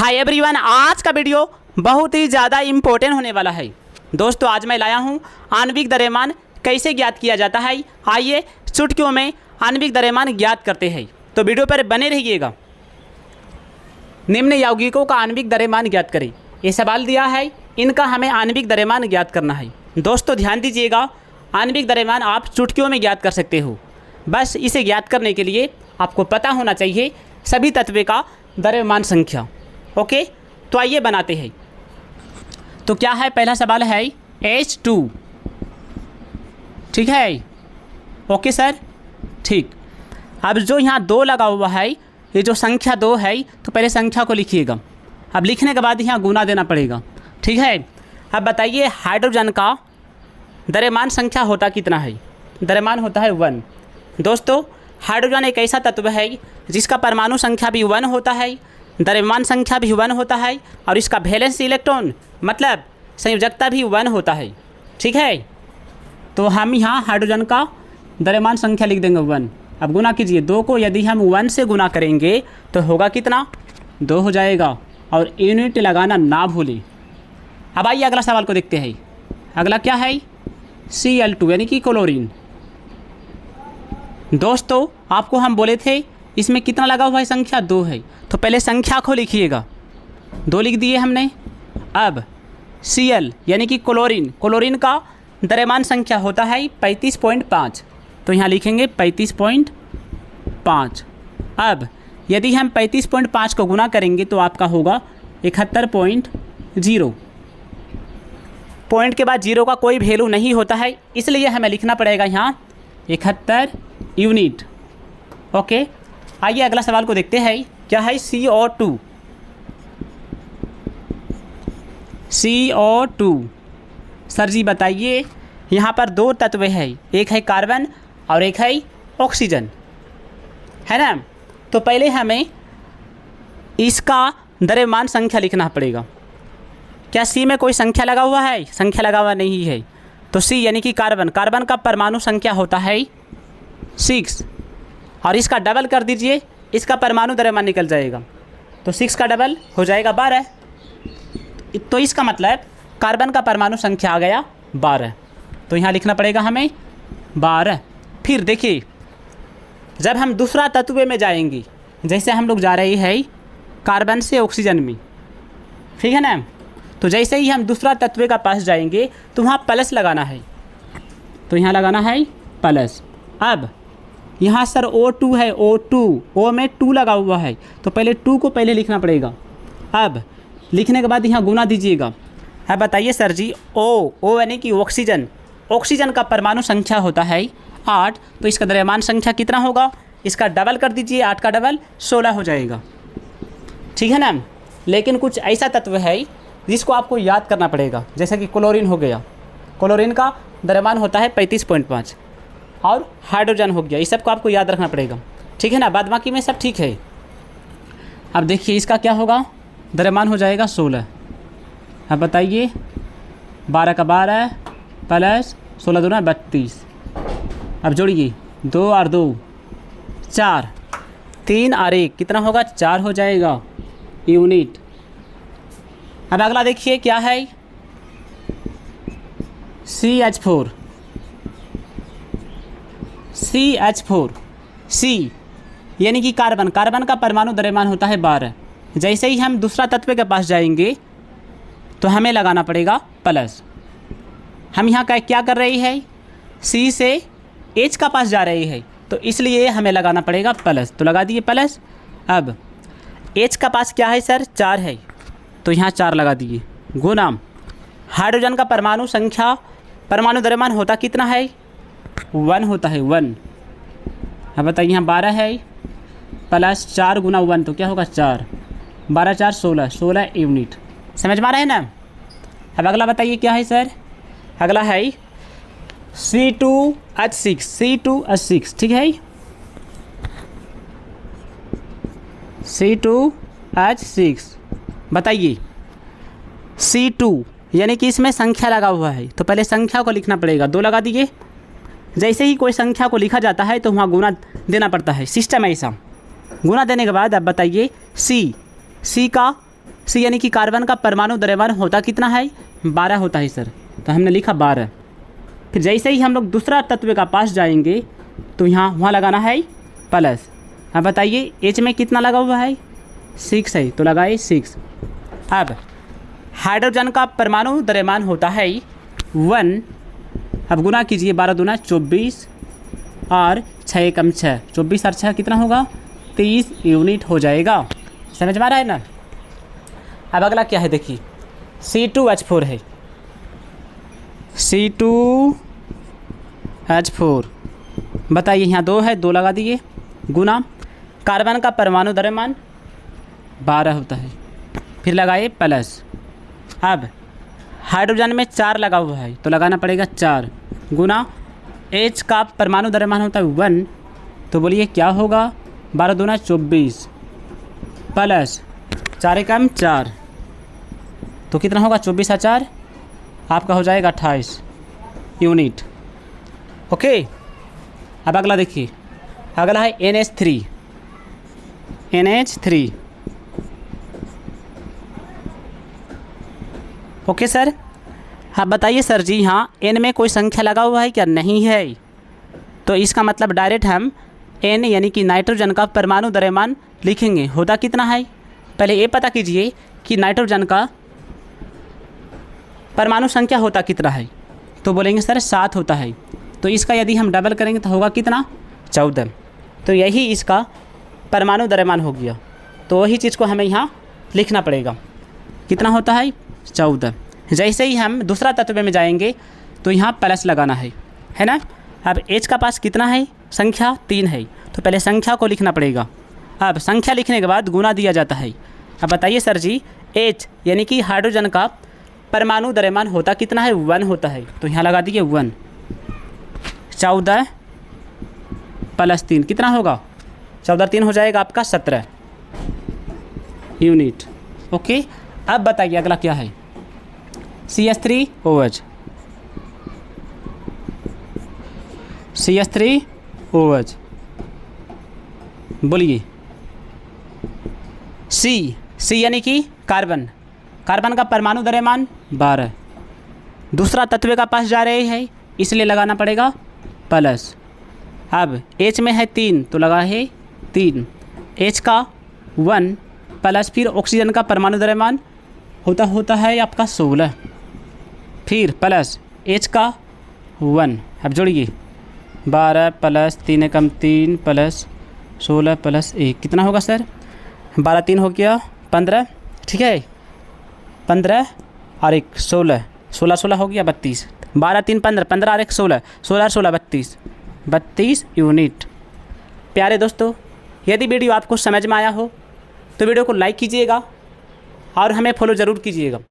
Hi everyone, आज का video बहुत ही ज़्यादा इम्पोर्टेंट होने वाला है। दोस्तों आज मैं लाया हूँ आणविक द्रव्यमान कैसे ज्ञात किया जाता है। आइए चुटकियों में आणविक द्रव्यमान ज्ञात करते हैं, तो वीडियो पर बने रहिएगा। निम्न यौगिकों का आणविक द्रव्यमान ज्ञात करें, ये सवाल दिया है, इनका हमें आणविक द्रव्यमान ज्ञात करना है। दोस्तों ध्यान दीजिएगा, आणविक द्रव्यमान आप चुटकियों में ज्ञात कर सकते हो। बस इसे ज्ञात करने के लिए आपको पता होना चाहिए सभी तत्व का द्रव्यमान संख्या। ओके, तो आइए बनाते हैं। तो क्या है, पहला सवाल है H2, ठीक है। ओके सर, ठीक। अब जो यहाँ 2 लगा हुआ है, ये जो संख्या 2 है, तो पहले संख्या को लिखिएगा। अब लिखने के बाद यहाँ गुना देना पड़ेगा, ठीक है। अब बताइए हाइड्रोजन का द्रव्यमान संख्या होता कितना है? द्रव्यमान होता है 1। दोस्तों हाइड्रोजन एक ऐसा तत्व है जिसका परमाणु संख्या भी 1 होता है, द्रव्यमान संख्या भी 1 होता है, और इसका वैलेंस इलेक्ट्रॉन मतलब संयोजकता भी 1 होता है, ठीक है। तो हम यहाँ हाइड्रोजन का द्रव्यमान संख्या लिख देंगे 1। अब गुना कीजिए, 2 को यदि हम 1 से गुना करेंगे तो होगा कितना? 2 हो जाएगा, और यूनिट लगाना ना भूलें। अब आइए अगला सवाल को देखते हैं। अगला क्या है? Cl2 यानी कि क्लोरीन। दोस्तों आपको हम बोले थे इसमें कितना लगा हुआ है? संख्या 2 है, तो पहले संख्या को लिखिएगा। 2 लिख दिए हमने। अब Cl यानी कि क्लोरीन, क्लोरीन का द्रव्यमान संख्या होता है 35.5, तो यहाँ लिखेंगे 35.5। अब यदि हम 35.5 को गुना करेंगे तो आपका होगा 71.0। पॉइंट के बाद 0 का कोई वैल्यू नहीं होता है, इसलिए हमें लिखना पड़ेगा यहाँ 71 यूनिट। ओके, आइए अगला सवाल को देखते हैं। क्या है? CO2। CO2 सर जी बताइए, यहाँ पर 2 तत्व है, एक है कार्बन और एक है ऑक्सीजन, है ना। तो पहले हमें इसका द्रव्यमान संख्या लिखना पड़ेगा। क्या C में कोई संख्या लगा हुआ है? संख्या लगा हुआ नहीं है, तो C यानी कि कार्बन, कार्बन का परमाणु संख्या होता है 6, और इसका डबल कर दीजिए, इसका परमाणु द्रव्यमान निकल जाएगा, तो 6 का डबल हो जाएगा 12। तो इसका मतलब कार्बन का परमाणु संख्या आ गया 12, तो यहाँ लिखना पड़ेगा हमें 12। फिर देखिए, जब हम दूसरा तत्व में जाएंगे, जैसे हम लोग जा रहे हैं कार्बन से ऑक्सीजन में, ठीक है ना, तो जैसे ही हम दूसरा तत्व का पास जाएंगे तो वहाँ प्लस लगाना है, तो यहाँ लगाना है प्लस। अब यहाँ सर O2 है, O2, O में 2 लगा हुआ है, तो पहले 2 को पहले लिखना पड़ेगा। अब लिखने के बाद यहाँ गुना दीजिएगा। अब बताइए सर जी, O यानी कि ऑक्सीजन, ऑक्सीजन का परमाणु संख्या होता है 8, तो इसका द्रव्यमान संख्या कितना होगा? इसका डबल कर दीजिए, 8 का डबल 16 हो जाएगा, ठीक है ना। लेकिन कुछ ऐसा तत्व है जिसको आपको याद करना पड़ेगा, जैसे कि क्लोरीन हो गया, क्लोरीन का द्रव्यमान होता है 35.5, और हाइड्रोजन हो गया, इस सब को आपको याद रखना पड़ेगा, ठीक है ना। बाद बाकी में सब ठीक है। अब देखिए इसका क्या होगा? द्रव्यमान हो जाएगा 16। अब बताइए, 12 का 12 प्लस 16 दूना 32। अब जोड़िए, 2 और 2 4, 3 और 1 कितना होगा? 4 हो जाएगा यूनिट। अब अगला देखिए क्या है? CH4। CH4, C यानी कि कार्बन, कार्बन का परमाणु द्रव्यमान होता है 12। जैसे ही हम दूसरा तत्व के पास जाएंगे तो हमें लगाना पड़ेगा प्लस। हम यहाँ का क्या कर रही है? C से H का पास जा रही है, तो इसलिए हमें लगाना पड़ेगा प्लस, तो लगा दिए प्लस। अब H का पास क्या है सर? 4 है, तो यहाँ 4 लगा दिए, गुना हाइड्रोजन का परमाणु संख्या, परमाणु द्रव्यमान होता कितना है? 1 होता है, 1। अब बताइए यहाँ 12 है प्लस 4 गुना 1, तो क्या होगा? 4, 12 4 16, 16 यूनिट। समझ में आ रहा है ना। अब अगला बताइए क्या है सर? अगला है C2H6, C2H6, ठीक है। C2H6 बताइए, C2 यानी कि इसमें संख्या लगा हुआ है, तो पहले संख्या को लिखना पड़ेगा, 2 लगा दीजिए। जैसे ही कोई संख्या को लिखा जाता है तो वहाँ गुना देना पड़ता है, सिस्टम ऐसा। गुना देने के बाद अब बताइए C का सी यानी कि कार्बन का परमाणु द्रव्यमान होता कितना है, 12 होता है सर, तो हमने लिखा 12। फिर जैसे ही हम लोग दूसरा तत्व का पास जाएंगे तो वहाँ लगाना है प्लस। अब बताइए एच में कितना लगा हुआ है, 6 है, तो लगाए 6। अब हाइड्रोजन का परमाणु द्रव्यमान होता है 1, अब गुना कीजिए, 12 दूना 24 और 6 एकम 6, 24 और 6 कितना होगा, 30 यूनिट हो जाएगा। समझ में आ रहा है ना। अब अगला क्या है देखिए, C2H4 है, C2H4 बताइए, यहाँ 2 है, 2 लगा दिए, गुना कार्बन का परमाणु द्रव्यमान 12 होता है, फिर लगाए प्लस। अब हाइड्रोजन में 4 लगा हुआ है तो लगाना पड़ेगा 4, गुना H का परमाणु द्रव्यमान होता है 1, तो बोलिए क्या होगा, 12 दूना 24 प्लस 4 एकम 4, तो कितना होगा, 24 और 4 आपका हो जाएगा 28 यूनिट। ओके। अब अगला देखिए, अगला है NH3। ओके सर, हाँ बताइए सर जी, हाँ N में कोई संख्या लगा हुआ है क्या, नहीं है, तो इसका मतलब डायरेक्ट हम N यानी कि नाइट्रोजन का परमाणु द्रव्यमान लिखेंगे, होता कितना है। पहले ये पता कीजिए कि नाइट्रोजन का परमाणु संख्या होता कितना है, तो बोलेंगे सर 7 होता है, तो इसका यदि हम डबल करेंगे तो होगा कितना, 14, तो यही इसका परमाणु द्रव्यमान हो गया। तो वही चीज़ को हमें यहाँ लिखना पड़ेगा, कितना होता है, 14। जैसे ही हम दूसरा तत्व में जाएंगे तो यहाँ प्लस लगाना है ना। अब H का पास कितना है, संख्या 3 है, तो पहले संख्या को लिखना पड़ेगा। अब संख्या लिखने के बाद गुना दिया जाता है। अब बताइए सर जी, H यानी कि हाइड्रोजन का परमाणु द्रव्यमान होता कितना है, 1 होता है, तो यहाँ लगा दिए 1, 14 प्लस 3 कितना होगा, 14 3 हो जाएगा आपका 17 यूनिट। ओके। अब बताइए अगला क्या है, CH3OH। CH3OH बोलिए, C यानी कि कार्बन का परमाणु द्रव्यमान 12, दूसरा तत्व का पास जा रहे हैं इसलिए लगाना पड़ेगा प्लस। अब H में है 3 तो लगा है 3, H का 1 प्लस, फिर ऑक्सीजन का परमाणु द्रव्यमान होता है आपका 16, फिर प्लस H का 1, अब जोड़िए 12 प्लस 3 एकम 3 प्लस 16 प्लस 1 कितना होगा सर, 12 3 हो गया 15, ठीक है, 15 और 1 16, 16 16 हो गया 32, 12 3 15, 15 और 1 16, 16 और 16 32 यूनिट। प्यारे दोस्तों, यदि वीडियो आपको समझ में आया हो तो वीडियो को लाइक कीजिएगा और हमें फॉलो ज़रूर कीजिएगा।